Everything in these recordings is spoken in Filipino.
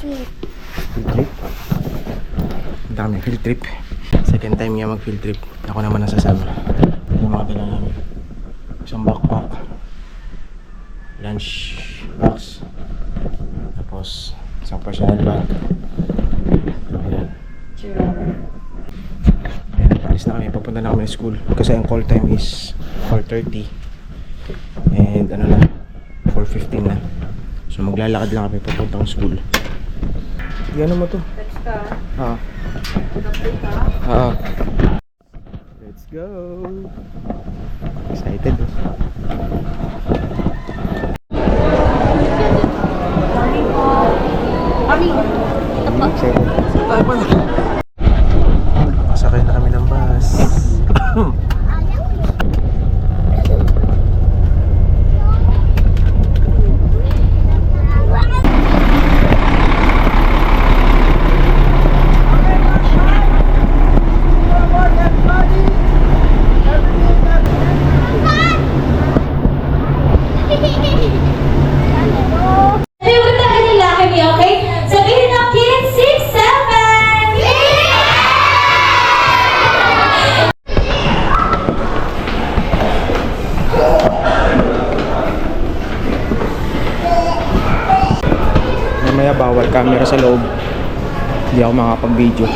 Field trip. Ang dami field trip. Second time niya mag field trip. Ako naman ang sasama. Yung mga dala namin. Isang backpack. Lunch box. Tapos isang personal bag. Ayan. Ayan, alis na kami. Papunta na kami sa school. Kasi ang call time is 4:30. And ano na, 4:15 na. So maglalakad lang kami papuntang school. Gano mo to? Text ka? Let's go! Excited oh. Excited. Nakasakay na kami ng bus. Mamaya bawal camera sa loob. Hindi ako makapag-video.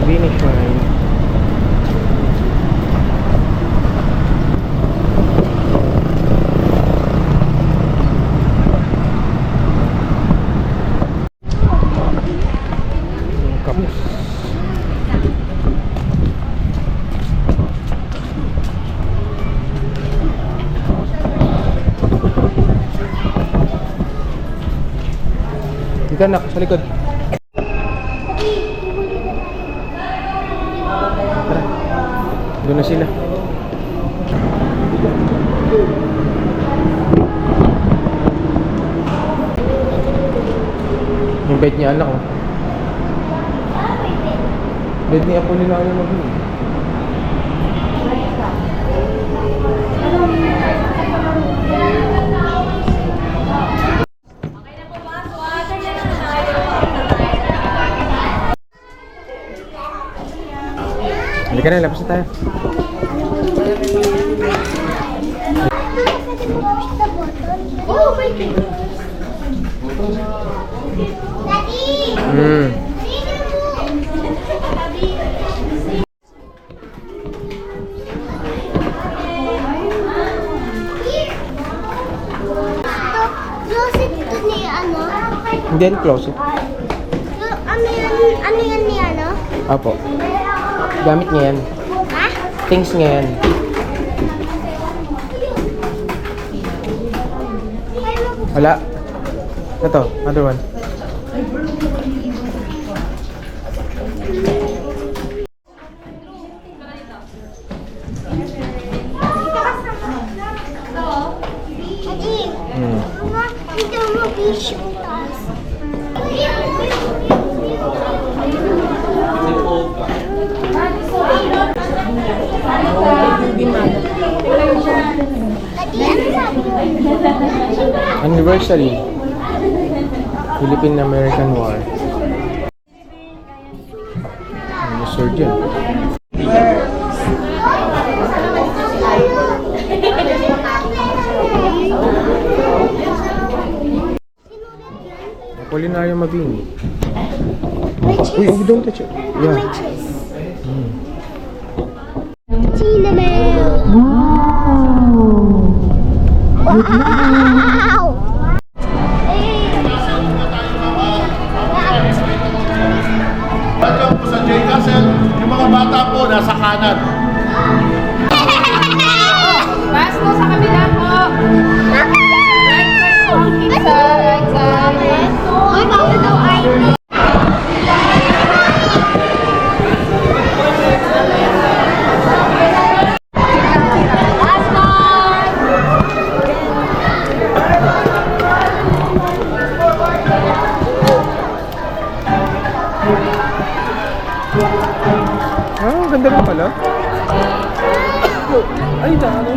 Finish line. Kapos. Dito anak, sa likod. Doon na sila. Yung bed niya anak oh. Bed ni Apolinario Mabini. Halika na, labas na tayo. Oh, wait. Daddy! Closet ito ni ano? Hindi yan closet. Ano yan ni ano? Apo. Gamit niya yan. Ha? Things niya yan. Wala. Ito, other one. Daddy, ito mo fish utas. Anniversary. Philippine-American War. Ano surgeon? Apolinario Mabini. Uy, oh, don't touch it. Yeah. Cinnamon. Wow! Diyan po sa J. Castle, yung mga bata po nasa kanan. po sa kabila po. Right side po ang pizza. Right side. Ay, bakit daw ID? Ah, ganda rin pala. Ay, dami.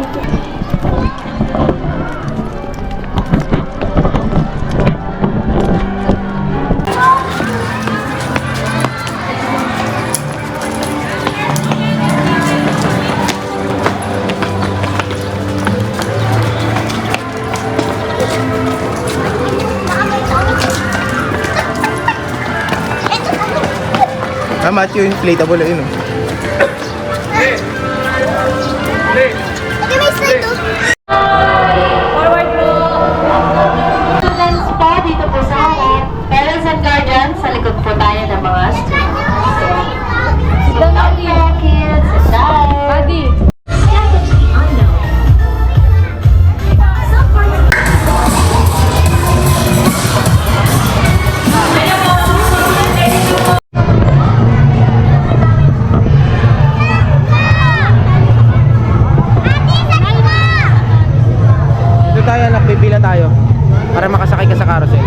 Ah, Matthew, inflatable yun. Oh. Okay, may slide to. Forward po. Students po dito po sa harap. Parents and guardians, sa likod po tayo ng mga students. Sit down po, kids. Sit down. Buddy. Dito tayo, anak, pipila tayo. Para makasakay ka sa carousel.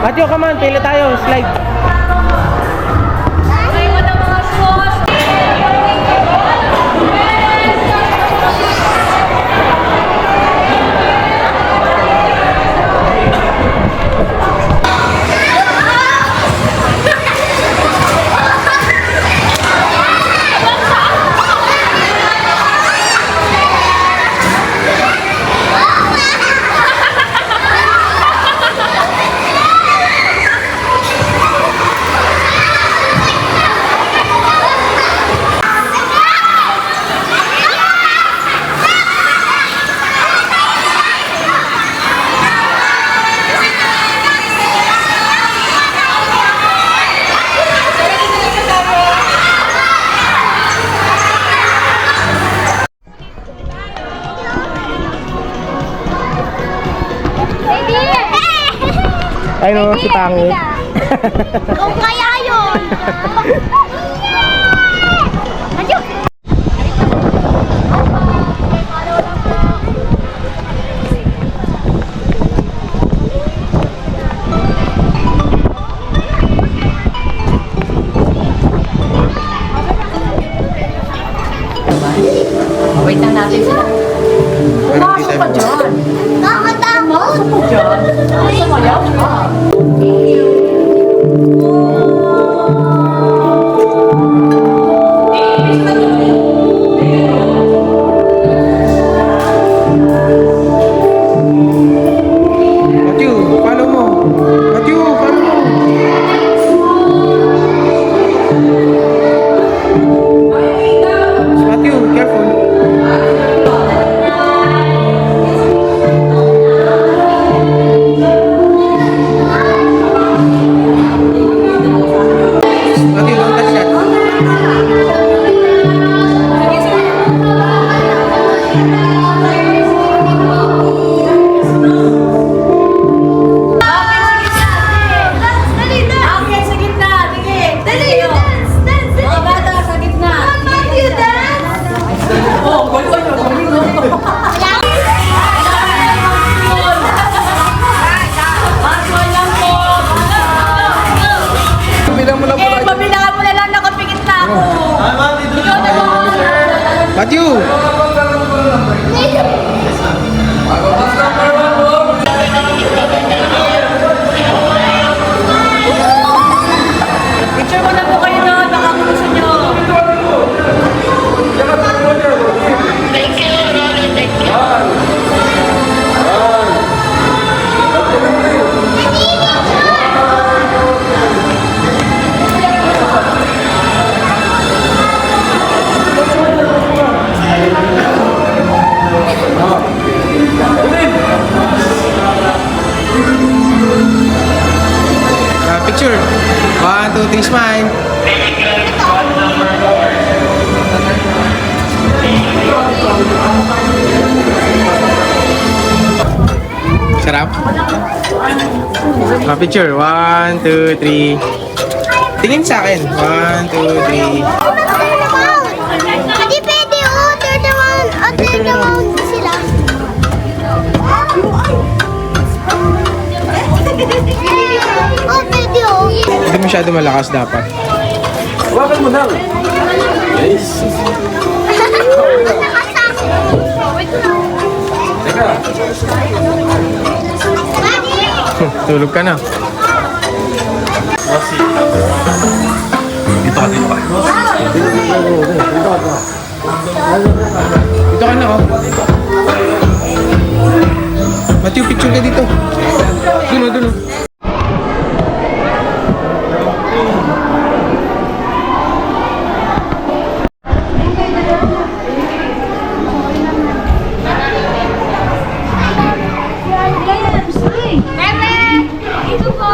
Matthew, come on, pila tayo, slide. Ay no, si pangit. Kung kaya yun. Ayun. Wait lang natin sila. Pumasok pa dyan. Nakakatakot. Pumasok pa dyan. Sumayaw ka. Matthew, follow mo. Matthew, follow mo. Matthew, careful. Picture. 1, 2, 3. Tingin sa akin. 1, 2, 3. Hindi pwede, oh. Turn around. Oh, turn around sila. Oh, pwede, oh. Hindi masyado malakas dapat. Hawakan mo lang. Yes. Teka. Tulog ka na. Dito ka, dito ka. Dito ka na, oh. Matthew, picture ka dito. Duno, duno. Ito po.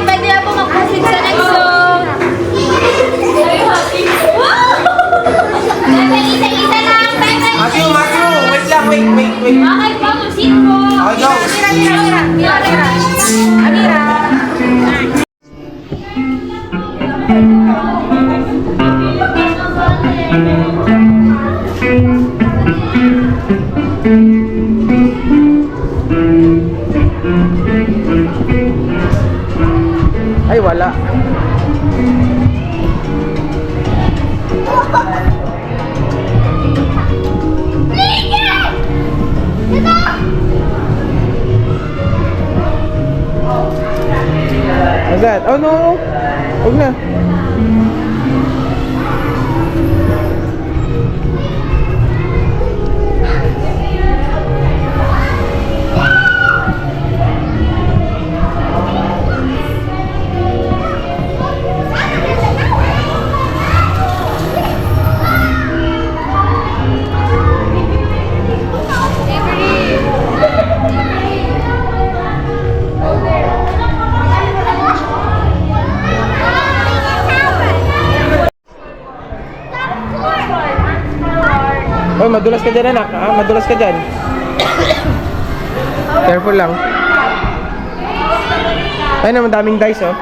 Pwede na po mag-proceed sa next song. Isa-isa lang. Matthew, wait lang, wait. Okay po, proceed po. Okay, go. Amira. Ay, wala. What's that? Oh no! Huwag na. Oy, madulas ka dyan, anak. Ah, madulas ka dyan. Careful lang. Ay naman, daming dice, oh.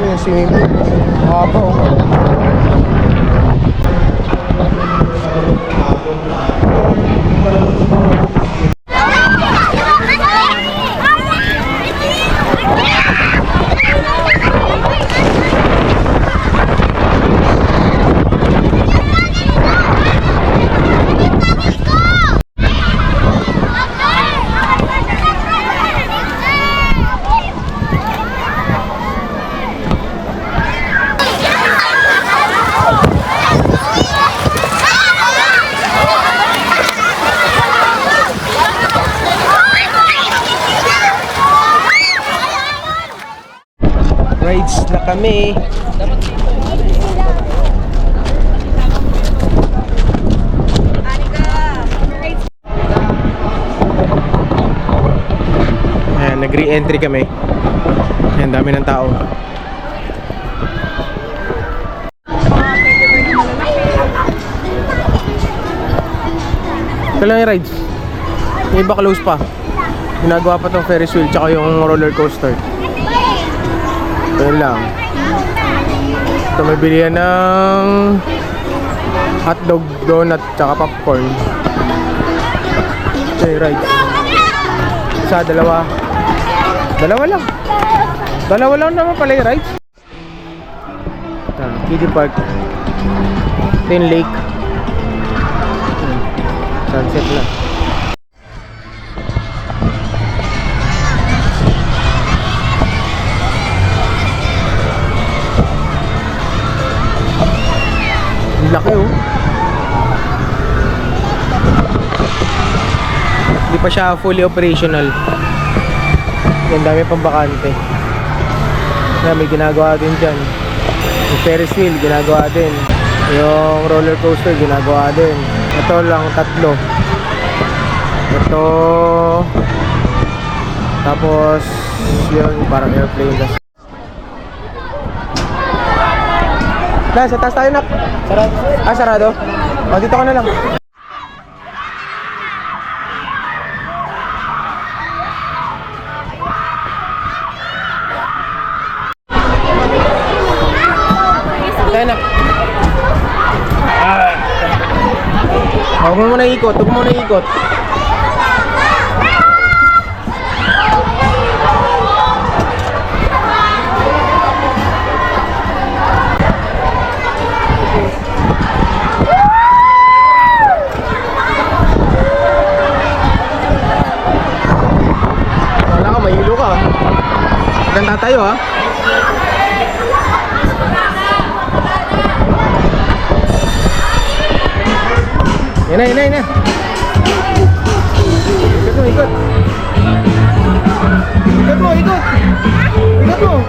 Yung swimming pool. Haba, oh. Rides na kami. Ayan, nag-re-entry kami. Yan, dami ng tao. Ito lang yung rides. Yung iba close pa. Ginagawa pa tong Ferris wheel tsaka yung roller coaster. Ito lang. Ito may bilihan ng hotdog, donut tsaka popcorn. Ito yung rides. Isa, dalawa. Dalawa lang. Dalawa lang naman pala yung rides. Ito, kiddie park. Ito yung lake. Sunset lang. Ang laki oh. Hindi pa siya fully operational. Ang dami pang bakante. May ginagawa din dyan. Yung Ferris wheel ginagawa din. Yung roller coaster ginagawa din. Ito lang tatlo. Ito. Tapos yun parang airplane. Sa taas tayo nak. Sarado. Ah, sarado? O, dito ka na lang. Tayo nak. Huwag mo muna ikot, huwag mo muna ikot. Wala ka, mahilo ka. Ganda tayo ha. Yan na, yan na, yan na. Ikot mo, ikot. Ikot mo, ikot. Ikot mo.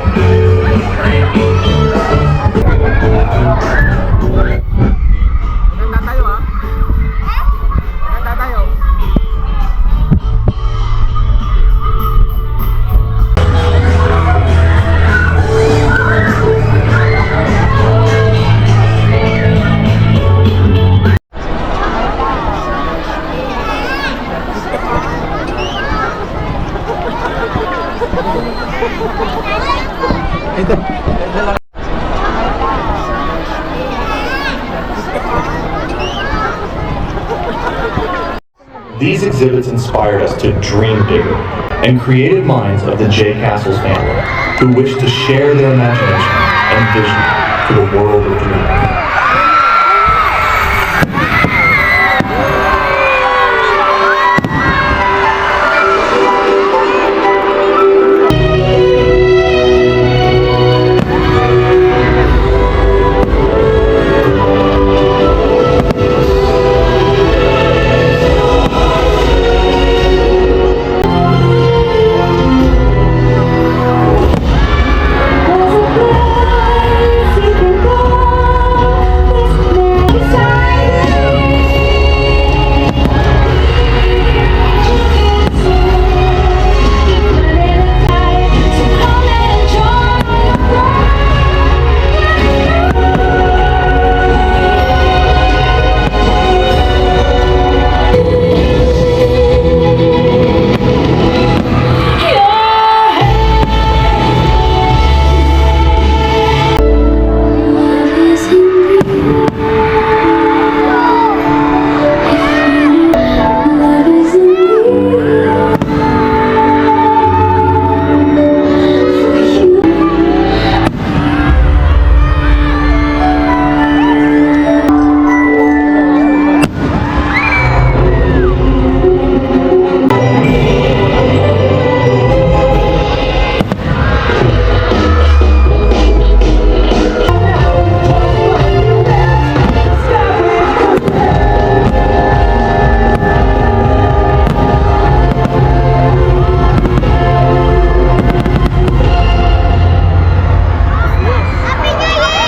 Maganda tayo ha. Maganda tayo. Ito. These exhibits inspired us to dream bigger and created minds of the J. Castles family who wish to share their imagination and vision for the world of dreaming.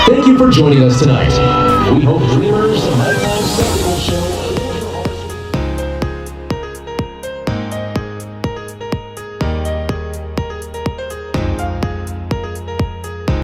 Thank you for joining us tonight. We hope Dreamer